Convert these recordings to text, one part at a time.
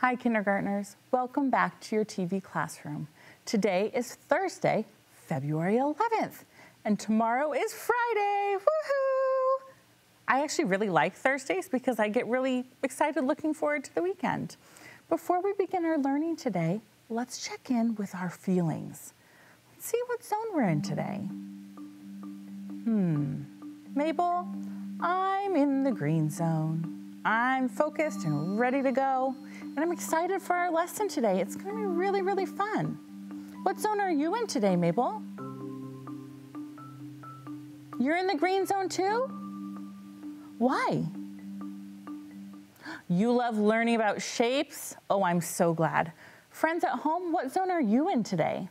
Hi, kindergartners. Welcome back to your TV classroom. Today is Thursday, February 11th, and tomorrow is Friday. Woohoo! I actually really like Thursdays because I get really excited looking forward to the weekend. Before we begin our learning today, let's check in with our feelings. Let's see what zone we're in today. Mabel, I'm in the green zone. I'm focused and ready to go, and I'm excited for our lesson today. It's going to be really, really fun. What zone are you in today, Mabel? You're in the green zone too? Why? You love learning about shapes? Oh, I'm so glad. Friends at home, what zone are you in today?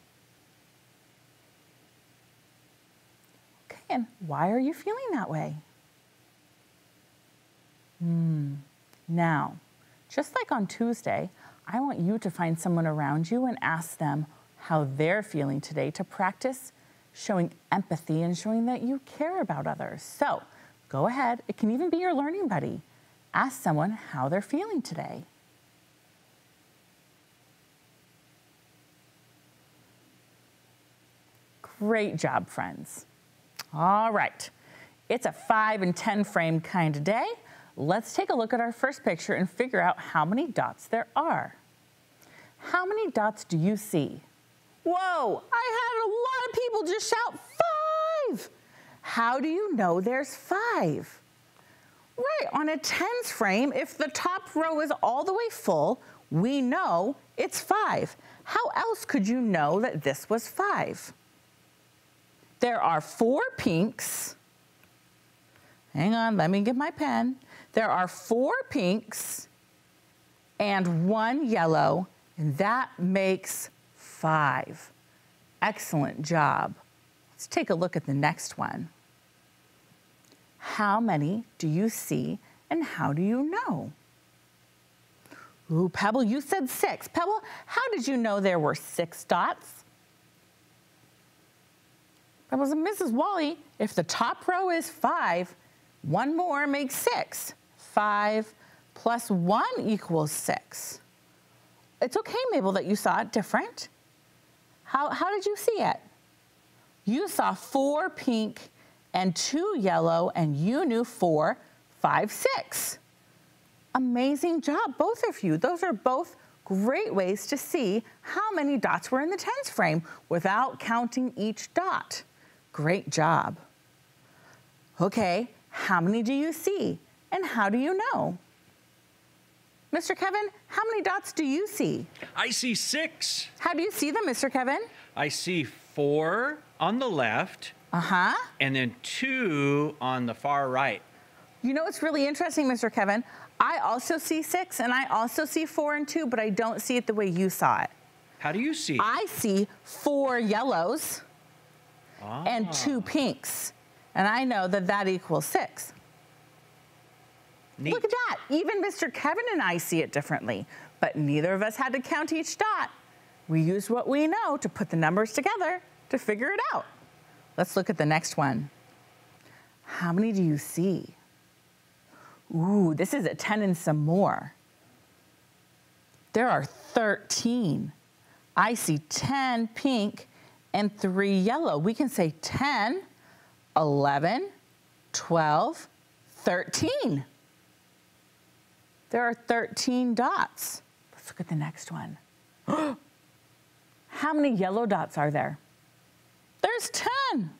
Okay, and why are you feeling that way? Now, just like on Tuesday, I want you to find someone around you and ask them how they're feeling today to practice showing empathy and showing that you care about others. So go ahead, it can even be your learning buddy. Ask someone how they're feeling today. Great job, friends. All right, it's a 5 and 10 frame kind of day. Let's take a look at our first picture and figure out how many dots there are. How many dots do you see? Whoa, I had a lot of people just shout 5. How do you know there's 5? Right, on a tens frame, if the top row is all the way full, we know it's 5. How else could you know that this was 5? There are 4 pinks. Hang on, let me get my pen. There are 4 pinks and 1 yellow, and that makes 5. Excellent job. Let's take a look at the next one. How many do you see and how do you know? Ooh, Pebble, you said 6. Pebble, how did you know there were 6 dots? Pebbles and Mrs. Wally, if the top row is 5, 1 more makes 6. 5 plus 1 equals 6. It's okay, Mabel, that you saw it different. How did you see it? You saw 4 pink and 2 yellow, and you knew 4, 5, 6. Amazing job, both of you. Those are both great ways to see how many dots were in the tens frame without counting each dot. Great job. Okay, how many do you see? And how do you know? Mr. Kevin, how many dots do you see? I see 6. How do you see them, Mr. Kevin? I see 4 on the left. And then 2 on the far right. You know what's really interesting, Mr. Kevin? I also see 6 and I also see 4 and 2, but I don't see it the way you saw it. How do you see it? I see 4 yellows and 2 pinks. And I know that that equals 6. Neat. Look at that. Even Mr. Kevin and I see it differently, but neither of us had to count each dot. We used what we know to put the numbers together to figure it out. Let's look at the next one. How many do you see? Ooh, this is a 10 and some more. There are 13. I see 10 pink and 3 yellow. We can say 10, 11, 12, 13. There are 13 dots. Let's look at the next one. How many yellow dots are there? There's 10.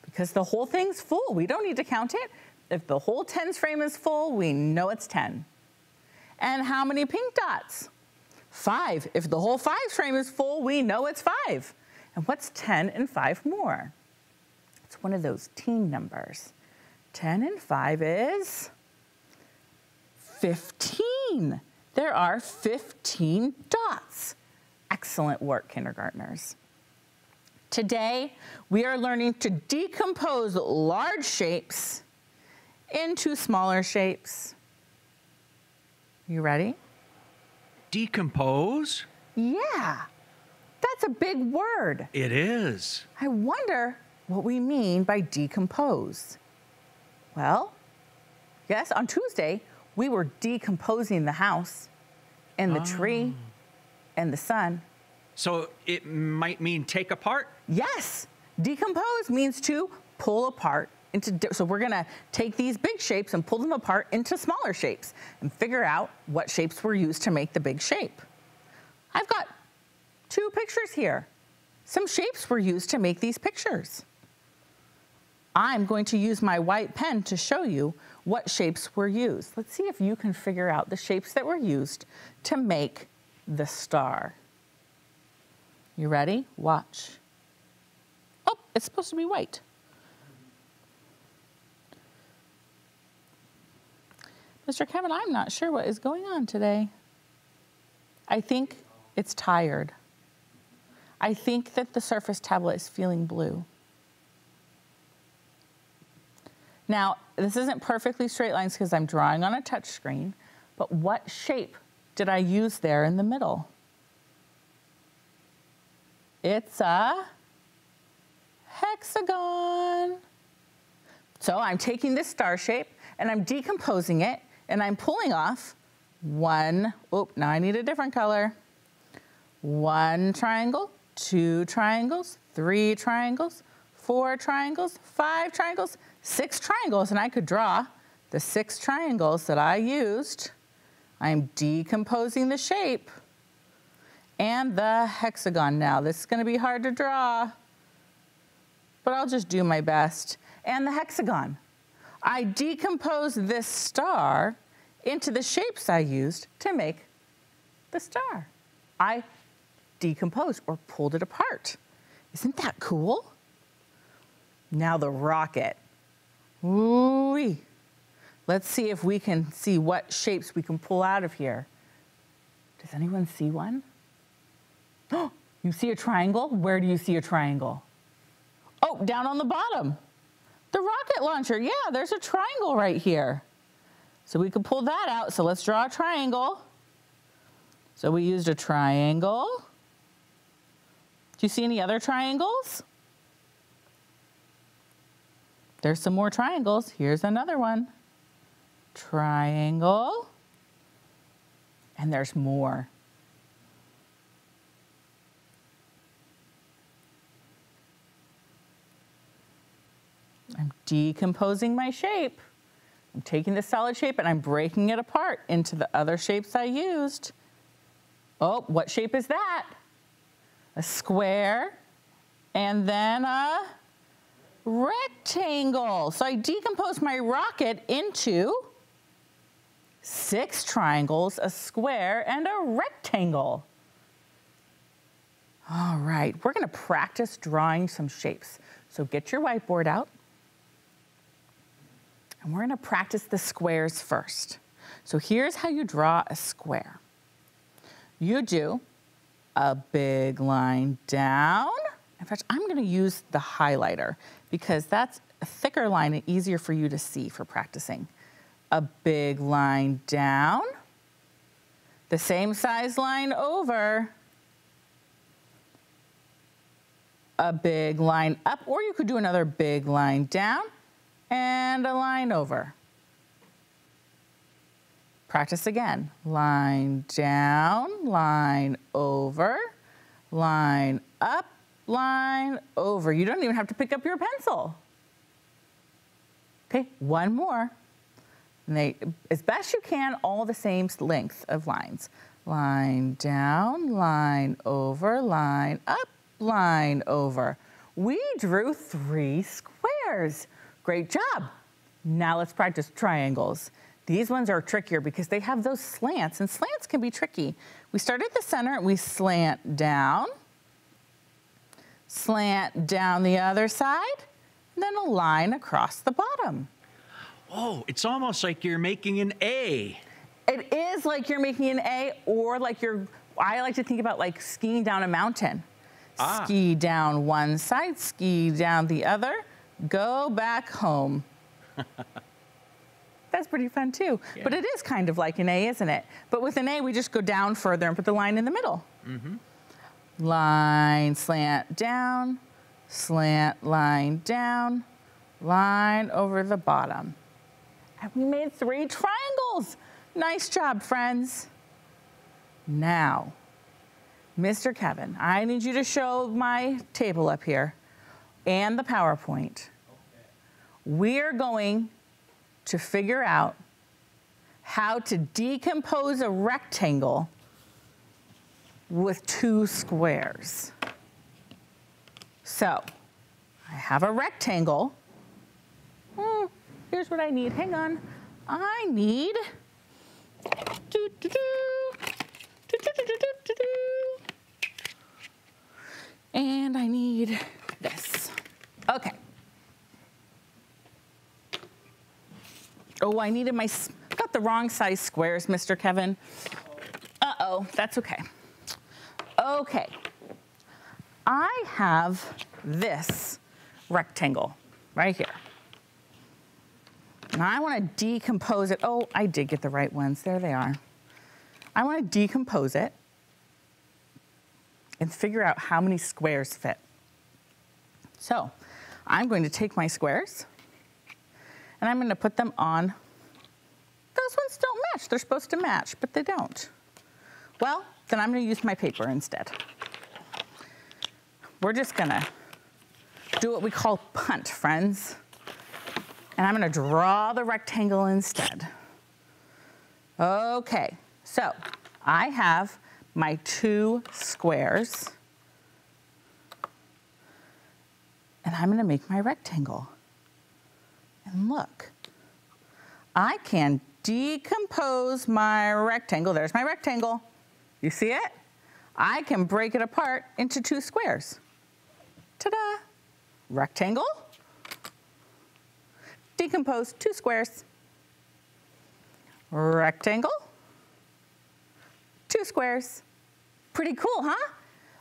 Because the whole thing's full. We don't need to count it. If the whole tens frame is full, we know it's 10. And how many pink dots? 5. If the whole 5 frame is full, we know it's 5. And what's 10 and 5 more? It's one of those teen numbers. 10 and 5 is 15. There are 15 dots. Excellent work, kindergartners. Today, we are learning to decompose large shapes into smaller shapes. You ready? Decompose? Yeah, that's a big word. It is. I wonder what we mean by decompose. Well, yes, on Tuesday, we were decomposing the house. and the tree and the sun. So it might mean take apart? Yes. Decompose means to pull apart into, so we're gonna take these big shapes and pull them apart into smaller shapes and figure out what shapes were used to make the big shape. I've got 2 pictures here. Some shapes were used to make these pictures. I'm going to use my white pen to show you what shapes were used. Let's see if you can figure out the shapes that were used to make the star. You ready? Watch. Oh, it's supposed to be white. Mr. Kevin, I'm not sure what is going on today. I think it's tired. I think that the Surface tablet is feeling blue. Now, this isn't perfectly straight lines because I'm drawing on a touch screen, but what shape did I use there in the middle? It's a hexagon. So I'm taking this star shape and I'm decomposing it and I'm pulling off now I need a different color. 1 triangle, 2 triangles, 3 triangles, 4 triangles, 5 triangles, 6 triangles, and I could draw the 6 triangles that I used. I'm decomposing the shape and the hexagon now. This is gonna be hard to draw, but I'll just do my best. And the hexagon. I decomposed this star into the shapes I used to make the star. I decomposed or pulled it apart. Isn't that cool? Now the rocket. Ooh-wee. Let's see if we can see what shapes we can pull out of here. Does anyone see one? Oh, you see a triangle? Where do you see a triangle? Oh, down on the bottom. The rocket launcher. Yeah, there's a triangle right here. So we could pull that out. So let's draw a triangle. So we used a triangle. Do you see any other triangles? There's some more triangles. Here's another one. Triangle. And there's more. I'm decomposing my shape. I'm taking the solid shape and I'm breaking it apart into the other shapes I used. Oh, what shape is that? A square and then a rectangle. So I decomposed my rocket into 6 triangles, a square, and a rectangle. All right, we're gonna practice drawing some shapes. So get your whiteboard out. And we're gonna practice the squares first. So here's how you draw a square. You do a big line down. In fact, I'm gonna use the highlighter because that's a thicker line and easier for you to see for practicing. A big line down, the same size line over, a big line up, or you could do another big line down and a line over. Practice again. Line down, line over, line up, line over. You don't even have to pick up your pencil. Okay, one more. And they, as best you can, all the same length of lines. Line down, line over, line up, line over. We drew 3 squares. Great job. Now let's practice triangles. These ones are trickier because they have those slants, and slants can be tricky. We start at the center and we slant down the other side, and then a line across the bottom. Oh, it's almost like you're making an A. It is like you're making an A, or like I like to think about like skiing down a mountain. Ski down one side, ski down the other, go back home. That's pretty fun too. Yeah. But it is kind of like an A, isn't it? But with an A, we just go down further and put the line in the middle. Mm-hmm. Line, slant down, slant, line down, line over the bottom. And we made 3 triangles. Nice job, friends. Now, Mr. Kevin, I need you to show my table up here and the PowerPoint. We're going to figure out how to decompose a rectangle with 2 squares. So, I have a rectangle. Here's what I need. Hang on. I need and I need this. Okay. Oh, I needed got the wrong size squares, Mr. Kevin. Uh-oh, that's okay. Okay. I have this rectangle right here. And I want to decompose it. Oh, I did get the right ones. There they are. I want to decompose it and figure out how many squares fit. So I'm going to take my squares and I'm going to put them on. Those ones don't match. They're supposed to match, but they don't. Well, then I'm going to use my paper instead. We're just going to do what we call punt, friends. And I'm going to draw the rectangle instead. Okay, so I have my 2 squares. And I'm going to make my rectangle. And look, I can decompose my rectangle. There's my rectangle. You see it? I can break it apart into 2 squares. Ta-da! Rectangle. Decompose 2 squares. Rectangle. 2 squares. Pretty cool, huh?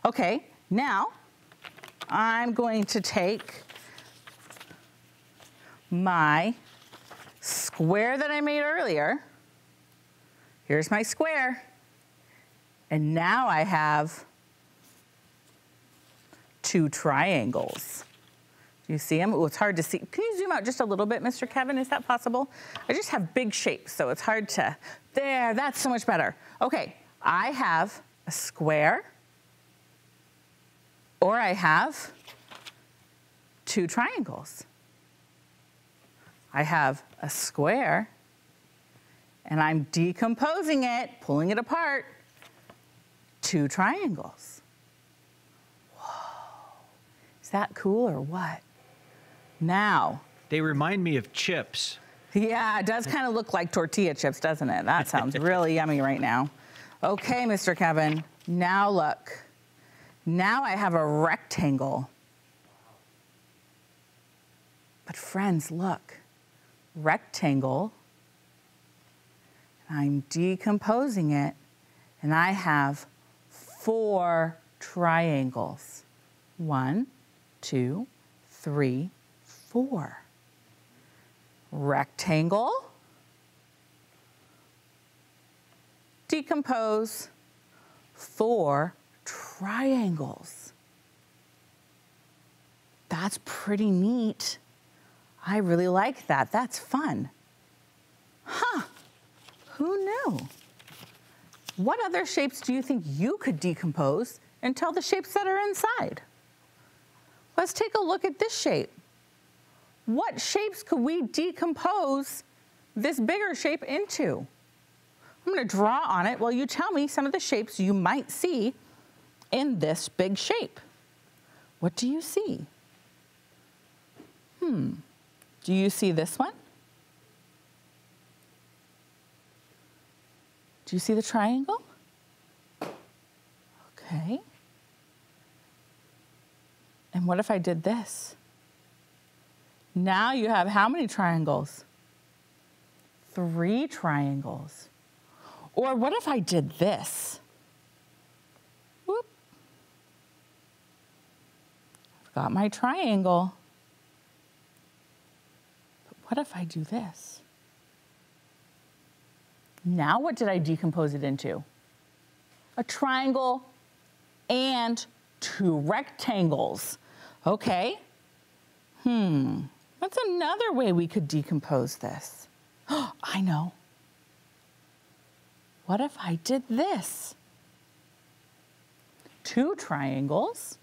Okay, now I'm going to take my square that I made earlier. Here's my square. And now I have 2 triangles. Do you see them? Oh, it's hard to see. Can you zoom out just a little bit, Mr. Kevin? Is that possible? I just have big shapes, so it's hard to. There, that's so much better. Okay, I have a square, or I have 2 triangles. I have a square, and I'm decomposing it, pulling it apart, 2 triangles. Whoa, is that cool or what? Now. They remind me of chips. Yeah, it does kind of look like tortilla chips, doesn't it? That sounds really yummy right now. Okay, Mr. Kevin, now look. Now I have a rectangle. But friends, look. Rectangle. I'm decomposing it, and I have 4 triangles. 1, 2, 3, 4. Rectangle. Decompose 4 triangles. That's pretty neat. I really like that. That's fun. Huh, who knew? What other shapes do you think you could decompose and tell the shapes that are inside? Let's take a look at this shape. What shapes could we decompose this bigger shape into? I'm going to draw on it while you tell me some of the shapes you might see in this big shape. What do you see? Do you see this one? Do you see the triangle? Okay. And what if I did this? Now you have how many triangles? 3 triangles. Or what if I did this? Whoop. I've got my triangle. But what if I do this? Now what did I decompose it into? A triangle and 2 rectangles. Okay. What's another way we could decompose this? I know. What if I did this? 2 triangles,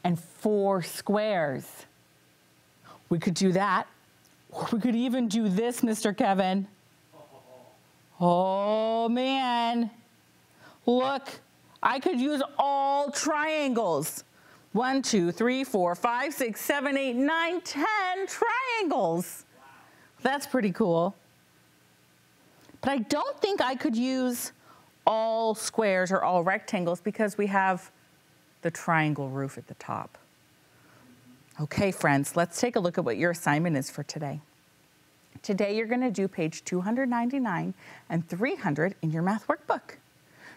and 4 squares. We could do that. Or we could even do this, Mr. Kevin. Oh man, look, I could use all triangles. 1, 2, 3, 4, 5, 6, 7, 8, 9, 10 triangles. Wow. That's pretty cool. But I don't think I could use all squares or all rectangles because we have the triangle roof at the top. Okay, friends, let's take a look at what your assignment is for today. Today, you're going to do page 299 and 300 in your math workbook.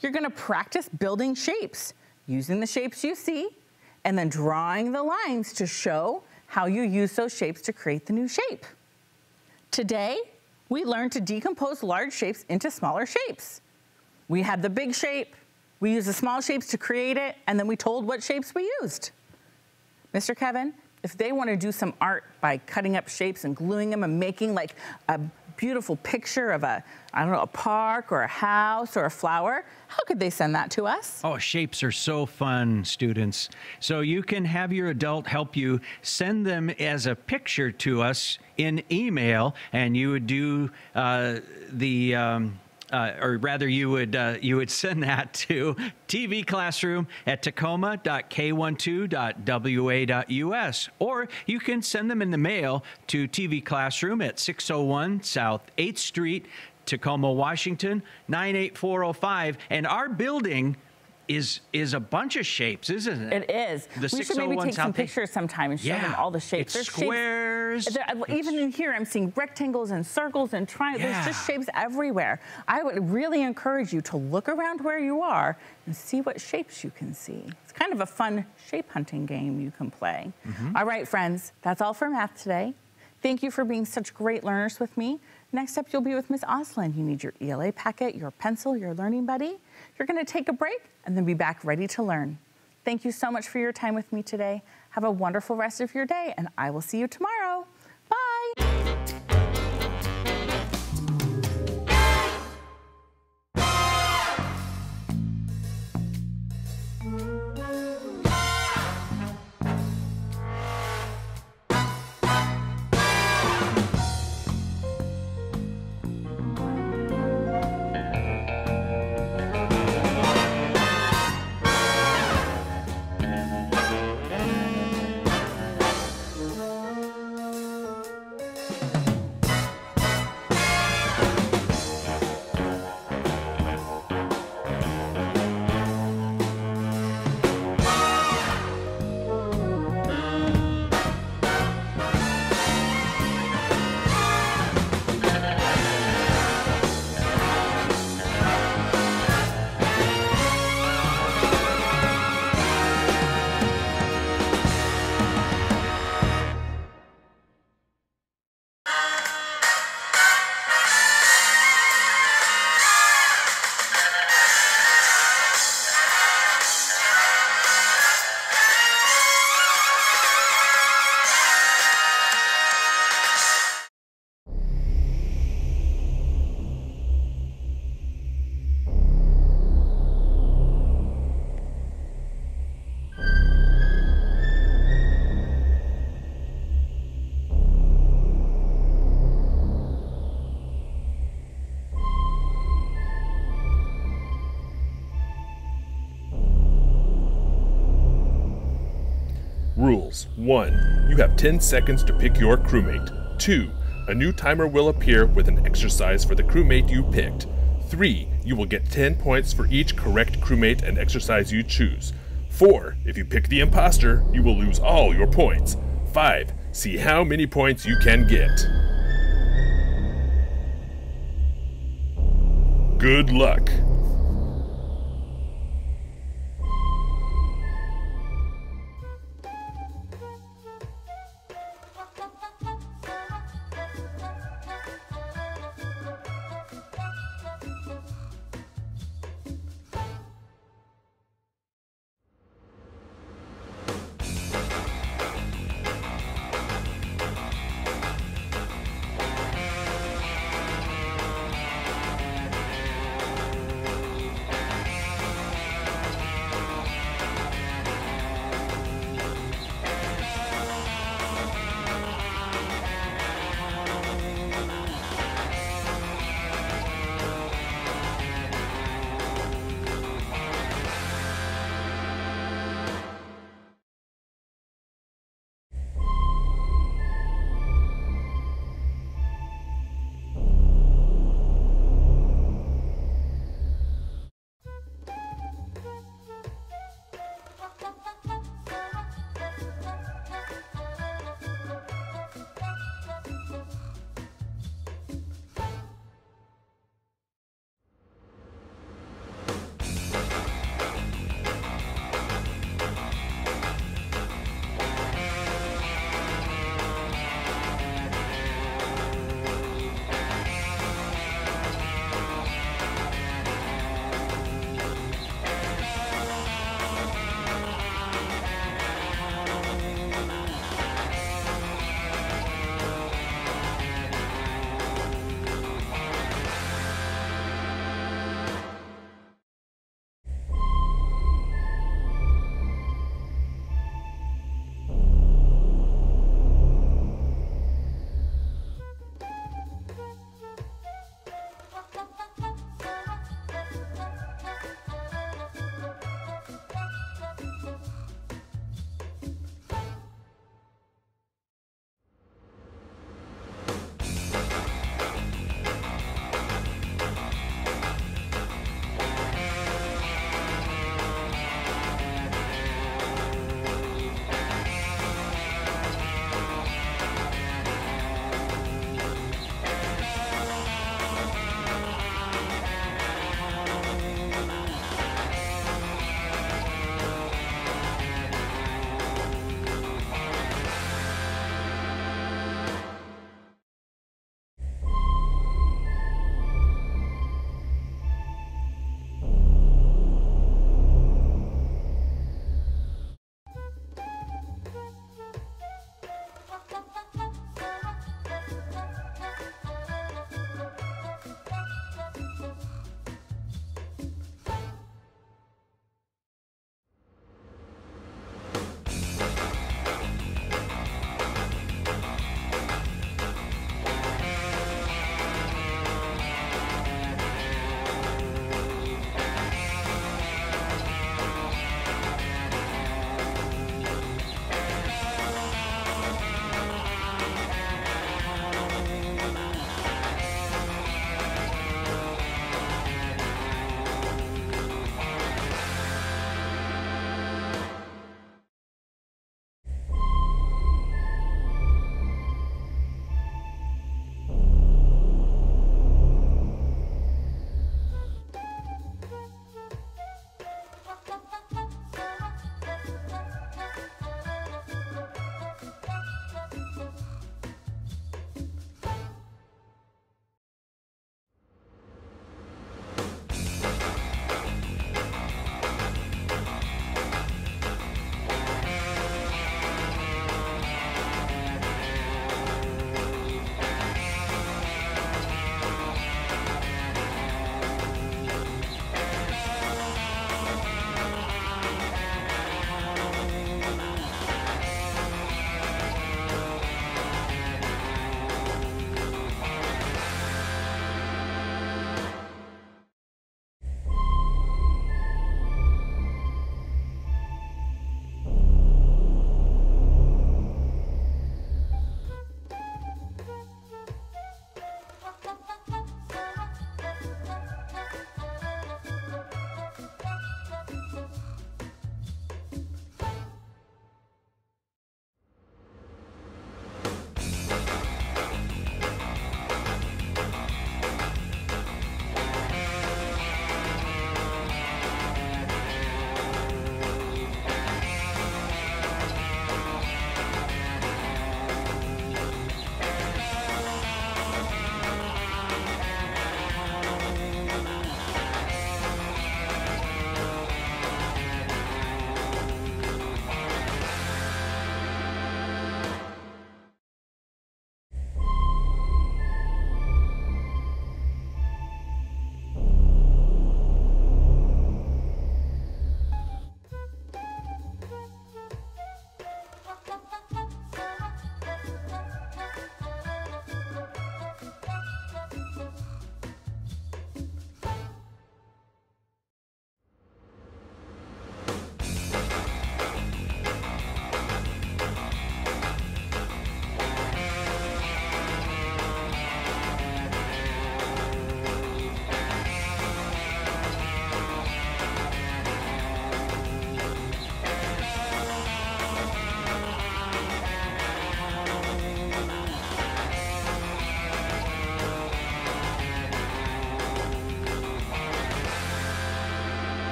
You're going to practice building shapes, using the shapes you see, and then drawing the lines to show how you use those shapes to create the new shape. Today, we learned to decompose large shapes into smaller shapes. We had the big shape, we used the small shapes to create it, and then we told what shapes we used. Mr. Kevin, if they want to do some art by cutting up shapes and gluing them and making like a beautiful picture of a park or a house or a flower, how could they send that to us? Oh, shapes are so fun, students. So you can have your adult help you send them as a picture to us in email, and you would do or rather you would send that to tvclassroom@tacoma.k12.wa.us, or you can send them in the mail to TV Classroom at 601 South 8th Street, Tacoma, Washington, 98405. And our building is a bunch of shapes, isn't it? It is. We should maybe take some pictures sometime and show them all the shapes. It's squares. Even in here, I'm seeing rectangles and circles and triangles. There's just shapes everywhere. I would really encourage you to look around where you are and see what shapes you can see. It's kind of a fun shape hunting game you can play. All right, friends, that's all for math today. Thank you for being such great learners with me. Next up, you'll be with Ms. Oslin. You need your ELA packet, your pencil, your learning buddy. You're going to take a break and then be back ready to learn. Thank you so much for your time with me today. Have a wonderful rest of your day, and I will see you tomorrow. Bye. Rules. 1. You have 10 seconds to pick your crewmate. 2. A new timer will appear with an exercise for the crewmate you picked. 3. You will get 10 points for each correct crewmate and exercise you choose. 4. If you pick the imposter, you will lose all your points. 5. See how many points you can get. Good luck.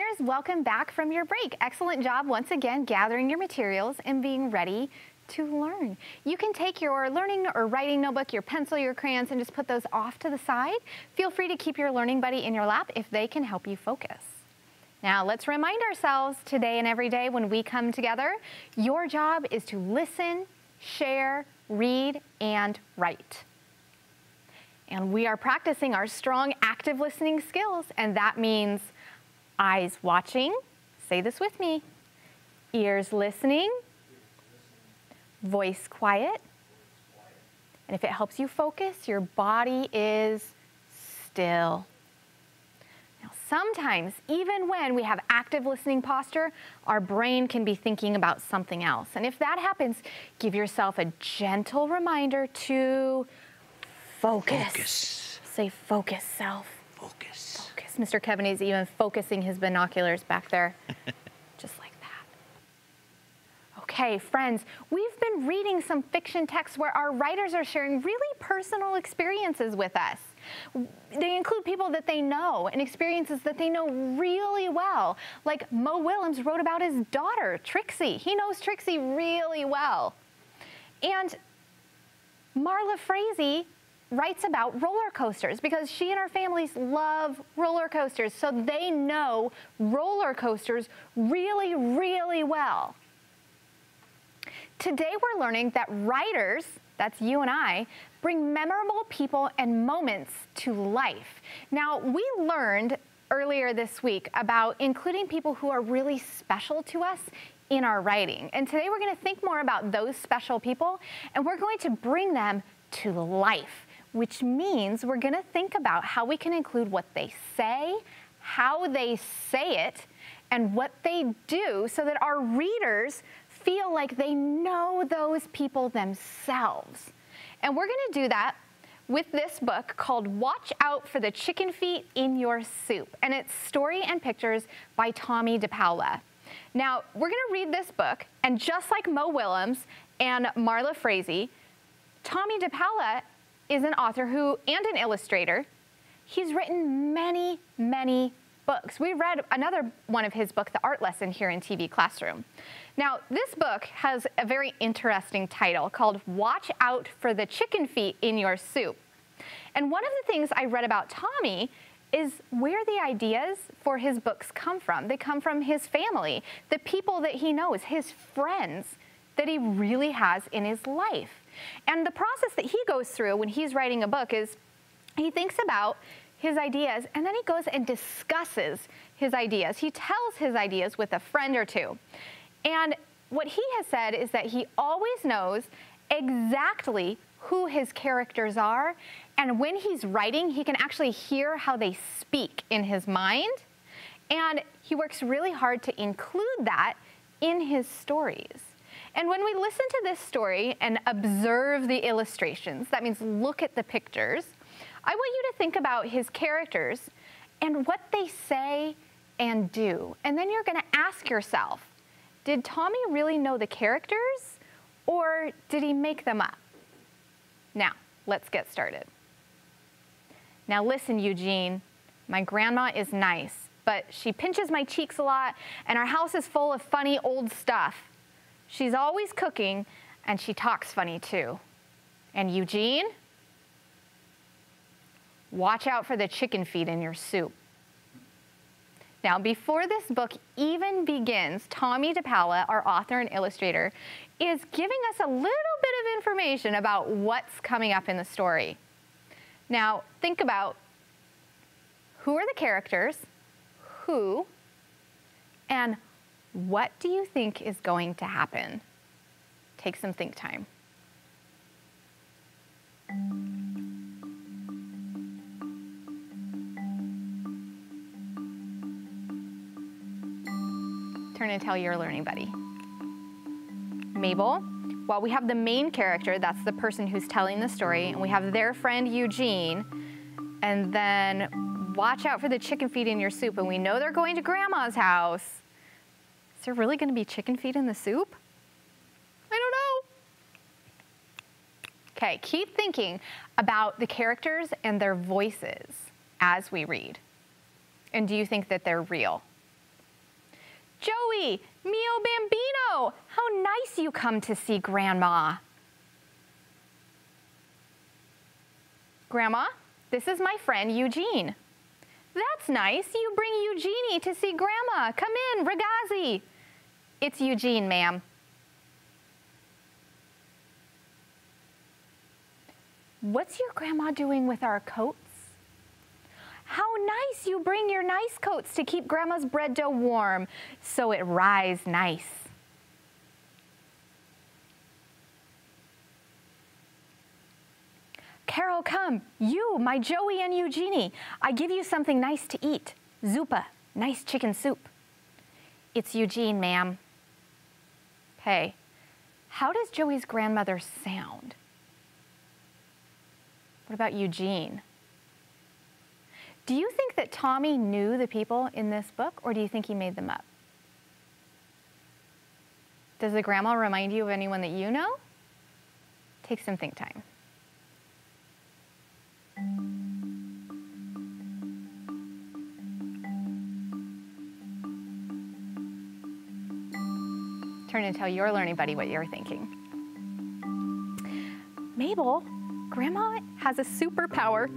learners, welcome back from your break. Excellent job once again gathering your materials and being ready to learn. You can take your learning or writing notebook, your pencil, your crayons, and just put those off to the side. Feel free to keep your learning buddy in your lap if they can help you focus. Now let's remind ourselves today and every day when we come together, your job is to listen, share, read, and write. And we are practicing our strong active listening skills, and that means eyes watching, say this with me, ears listening, voice quiet, and if it helps you focus, your body is still. Now sometimes, even when we have active listening posture, our brain can be thinking about something else. And if that happens, give yourself a gentle reminder to focus. Say focus, self. Focus. Mr. Kevin is even focusing his binoculars back there, just like that. Okay, friends, we've been reading some fiction texts where our writers are sharing really personal experiences with us. They include people that they know and experiences that they know really well. Like Mo Willems wrote about his daughter, Trixie. He knows Trixie really well. And Marla Frazee writes about roller coasters because she and her families love roller coasters, so they know roller coasters really, really well. Today we're learning that writers, that's you and I, bring memorable people and moments to life. Now, we learned earlier this week about including people who are really special to us in our writing. And today we're going to think more about those special people, and we're going to bring them to life, which means we're going to think about how we can include what they say, how they say it, and what they do so that our readers feel like they know those people themselves. And we're going to do that with this book called Watch Out for the Chicken Feet in Your Soup. And it's story and pictures by Tommy DePaula. Now, we're going to read this book, and just like Mo Willems and Marla Frazee, Tommy DePaula is an author and an illustrator. He's written many, many books. We read another one of his books, The Art Lesson, here in TV Classroom. Now, this book has a very interesting title called Watch Out for the Chicken Feet in Your Soup. And one of the things I read about Tommy is where the ideas for his books come from. They come from his family, the people that he knows, his friends that he really has in his life. And the process that he goes through when he's writing a book is he thinks about his ideas, and then he goes and discusses his ideas. He tells his ideas with a friend or two. And what he has said is that he always knows exactly who his characters are, and when he's writing, he can actually hear how they speak in his mind, and he works really hard to include that in his stories. And when we listen to this story and observe the illustrations, that means look at the pictures, I want you to think about his characters and what they say and do. And then you're going to ask yourself, did Tommy really know the characters, or did he make them up? Now, let's get started. Now listen, Eugene, my grandma is nice, but she pinches my cheeks a lot, and our house is full of funny old stuff. She's always cooking, and she talks funny too. And Eugene, watch out for the chicken feet in your soup. Now, before this book even begins, Tommy DePaula, our author and illustrator, is giving us a little bit of information about what's coming up in the story. Now, think about who are the characters, who, and what do you think is going to happen? Take some think time. Turn and tell your learning buddy. Mabel, well, we have the main character, that's the person who's telling the story, and we have their friend Eugene, and then watch out for the chicken feet in your soup, and we know they're going to Grandma's house. Is there really going to be chicken feet in the soup? I don't know. Okay, keep thinking about the characters and their voices as we read. And do you think that they're real? Joey, mio bambino, how nice you come to see Grandma. Grandma, this is my friend Eugene. That's nice, you bring Eugenie to see Grandma. Come in, ragazzi. It's Eugene, ma'am. What's your grandma doing with our coats? How nice you bring your nice coats to keep Grandma's bread dough warm so it rise nice. Carol, come, you, my Joey and Eugenie. I give you something nice to eat. Zuppa, nice chicken soup. It's Eugene, ma'am. Hey, how does Joey's grandmother sound? What about Eugene? Do you think that Tommy knew the people in this book, or do you think he made them up? Does the grandma remind you of anyone that you know? Take some think time. Turn and tell your learning buddy what you're thinking. Mabel, Grandma has a superpower.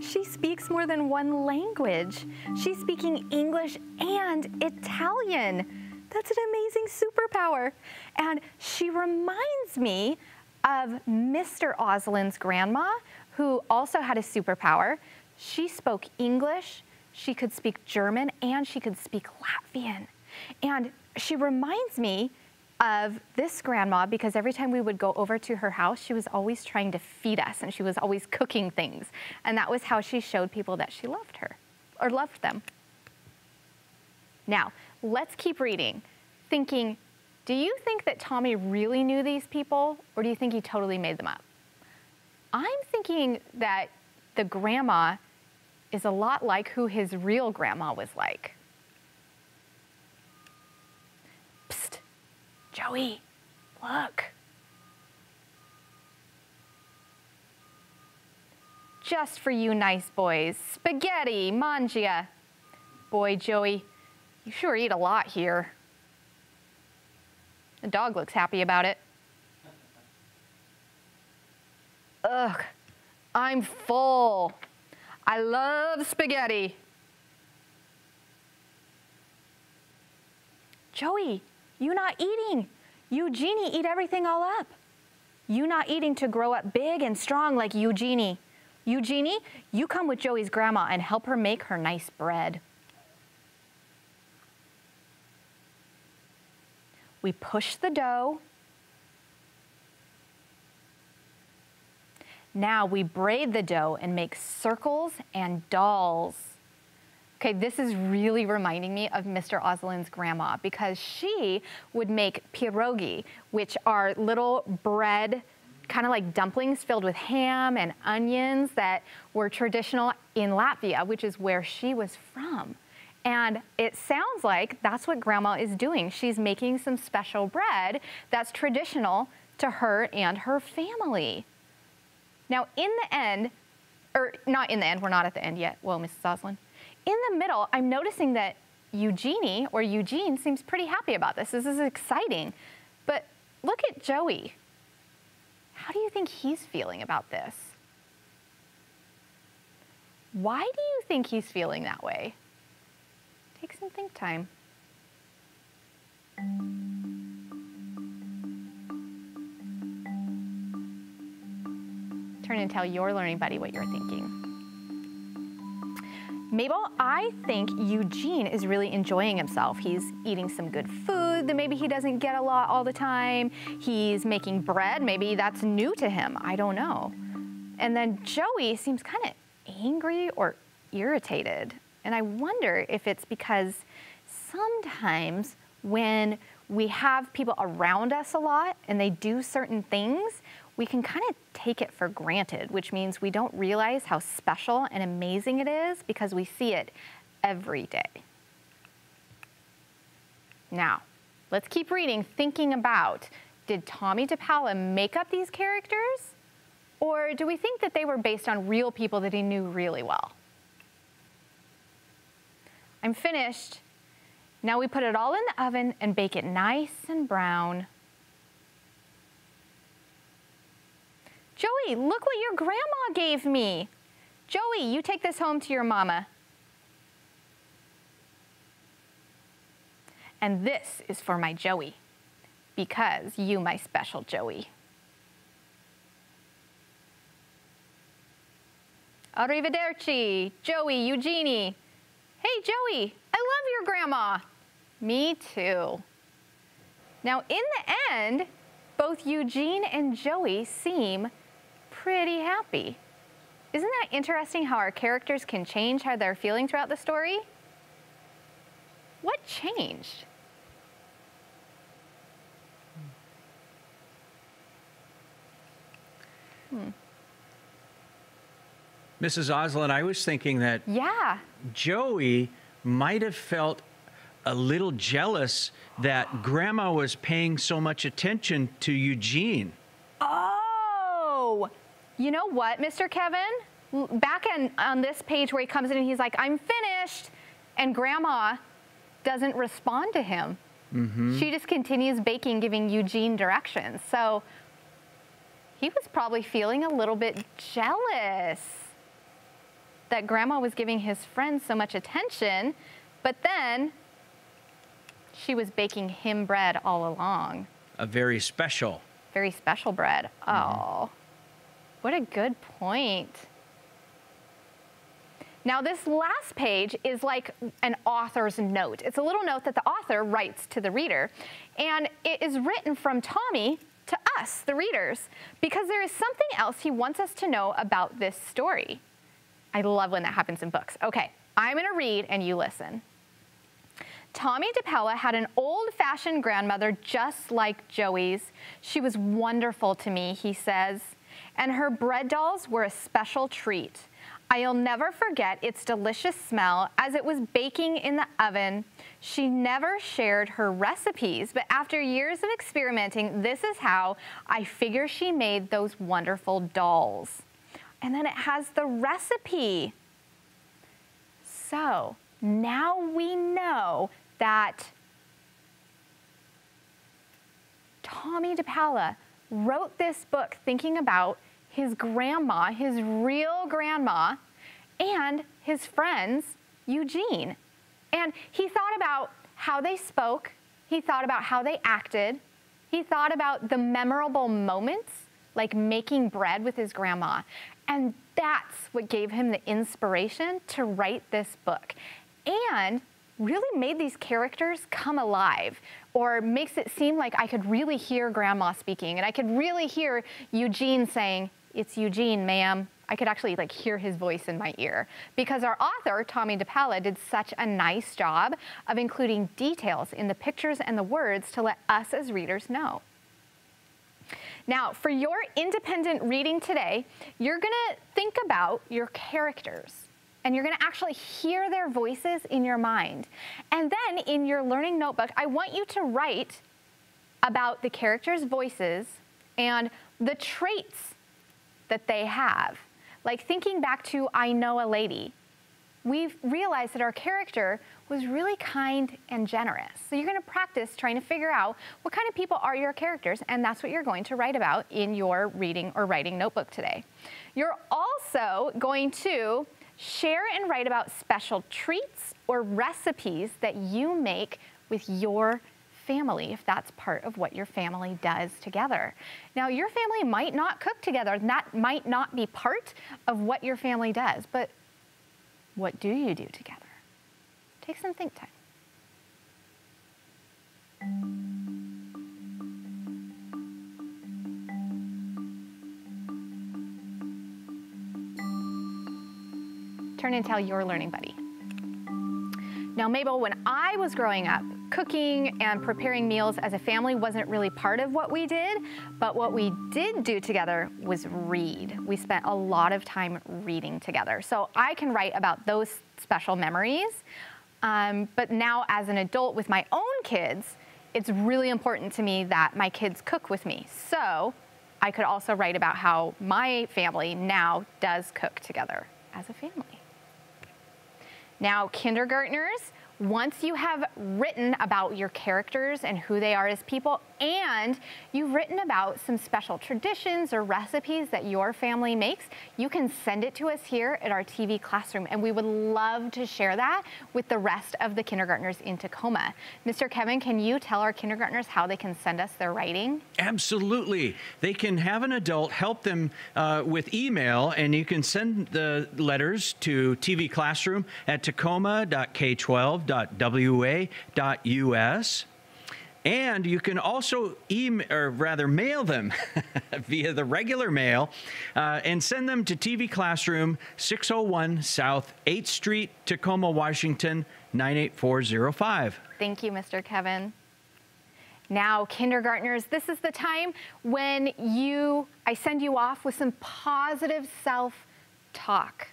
She speaks more than one language. She's speaking English and Italian. That's an amazing superpower. And she reminds me of Mr. Oslin's grandma, who also had a superpower. She spoke English, she could speak German, and she could speak Latvian. And she reminds me of this grandma because every time we would go over to her house, she was always trying to feed us and she was always cooking things. And that was how she showed people that she loved her or loved them. Now, let's keep reading, thinking, do you think that Tommy really knew these people or do you think he totally made them up? I'm thinking that the grandma is a lot like who his real grandma was like. Psst, Joey, look. Just for you nice boys, spaghetti, mangia. Boy, Joey, you sure eat a lot here. The dog looks happy about it. Ugh, I'm full. I love spaghetti. Joey, you not eating. Eugenie eat everything all up. You not eating to grow up big and strong like Eugenie. Eugenie, you come with Joey's grandma and help her make her nice bread. We push the dough. Now we braid the dough and make circles and dolls. Okay, this is really reminding me of Mr. Oslin's grandma because she would make pierogi, which are little bread, kind of like dumplings filled with ham and onions that were traditional in Latvia, which is where she was from. And it sounds like that's what Grandma is doing. She's making some special bread that's traditional to her and her family. Now, in the end, or not in the end, we're not at the end yet. Whoa, Mrs. Oslin. In the middle, I'm noticing that Eugenie, or Eugene, seems pretty happy about this. This is exciting. But look at Joey. How do you think he's feeling about this? Why do you think he's feeling that way? Take some think time. Turn and tell your learning buddy what you're thinking. Mabel, I think Eugene is really enjoying himself. He's eating some good food that maybe he doesn't get a lot all the time. He's making bread. Maybe that's new to him. I don't know. And then Joey seems kind of angry or irritated. And I wonder if it's because sometimes when we have people around us a lot and they do certain things, we can kind of take it for granted, which means we don't realize how special and amazing it is because we see it every day. Now, let's keep reading, thinking about, did Tommy DePaola make up these characters? Or do we think that they were based on real people that he knew really well? I'm finished. Now we put it all in the oven and bake it nice and brown. Joey, look what your grandma gave me. Joey, you take this home to your mama. And this is for my Joey, because you my special Joey. Arrivederci, Joey, Eugenie. Hey, Joey, I love your grandma. Me too. Now, in the end, both Eugene and Joey seem pretty happy. Isn't that interesting how our characters can change how they're feeling throughout the story? What changed? Mrs. Oslin, I was thinking that Yeah. Joey might have felt a little jealous that Grandma was paying so much attention to Eugene. Oh, you know what, Mr. Kevin? Back on this page where he comes in and he's like, I'm finished, and Grandma doesn't respond to him. She just continues baking, giving Eugene directions. So he was probably feeling a little bit jealous that Grandma was giving his friends so much attention, but then she was baking him bread all along. A very special bread. Oh, what a good point. Now, this last page is like an author's note. It's a little note that the author writes to the reader, and it is written from Tommy to us, the readers, because there is something else he wants us to know about this story. I love when that happens in books. Okay, I'm gonna read and you listen. Tommy DePella had an old-fashioned grandmother just like Joey's. She was wonderful to me, he says, and her bread dolls were a special treat. I'll never forget its delicious smell as it was baking in the oven. She never shared her recipes, but after years of experimenting, this is how I figure she made those wonderful dolls. And then it has the recipe. So now we know that Tommy DePalla wrote this book thinking about his grandma, his real grandma, and his friends, Eugene. And he thought about how they spoke. He thought about how they acted. He thought about the memorable moments, like making bread with his grandma. And that's what gave him the inspiration to write this book. And really made these characters come alive, or makes it seem like I could really hear Grandma speaking, and I could really hear Eugene saying, "It's Eugene, ma'am." I could actually like hear his voice in my ear, because our author, Tommy DePalla, did such a nice job of including details in the pictures and the words to let us as readers know. Now, for your independent reading today, you're gonna think about your characters, and you're gonna actually hear their voices in your mind. And then in your learning notebook, I want you to write about the characters' voices and the traits that they have. Like thinking back to I Know a Lady, we've realized that our character was really kind and generous. So you're gonna practice trying to figure out what kind of people are your characters, and that's what you're going to write about in your reading or writing notebook today. You're also going to share and write about special treats or recipes that you make with your family, if that's part of what your family does together. Now, your family might not cook together, and that might not be part of what your family does, but what do you do together? Take some think time. Turn and tell your learning buddy. Now, Mabel, when I was growing up, cooking and preparing meals as a family wasn't really part of what we did, but what we did do together was read. We spent a lot of time reading together. So I can write about those special memories. But now as an adult with my own kids, it's really important to me that my kids cook with me. So I could also write about how my family now does cook together as a family. Now, kindergartners, Once you have written about your characters and who they are as people, and you've written about some special traditions or recipes that your family makes, you can send it to us here at our TV classroom, and we would love to share that with the rest of the kindergartners in Tacoma. Mr. Kevin, can you tell our kindergartners how they can send us their writing? Absolutely. They can have an adult help them with email, and you can send the letters to TV Classroom at tacoma.k12.wa.us. And you can also mail them via the regular mail and send them to TV Classroom, 601 South 8th Street, Tacoma, Washington, 98405. Thank you, Mr. Kevin. Now, kindergartners, this is the time when I send you off with some positive self-talk.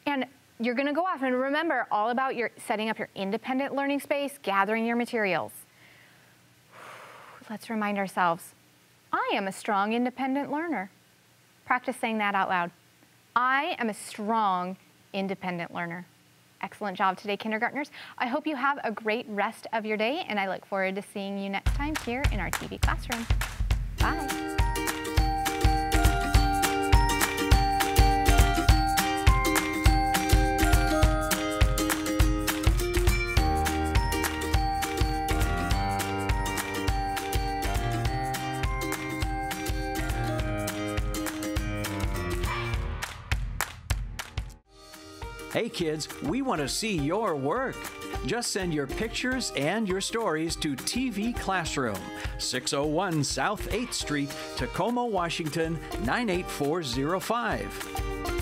And you're going to go off and remember all about setting up your independent learning space, gathering your materials. Let's remind ourselves, I am a strong independent learner. Practice saying that out loud. I am a strong independent learner. Excellent job today, kindergartners. I hope you have a great rest of your day, and I look forward to seeing you next time here in our TV classroom. Bye. Hey kids, we want to see your work. Just send your pictures and your stories to TV Classroom, 601 South 8th Street, Tacoma, Washington, 98405.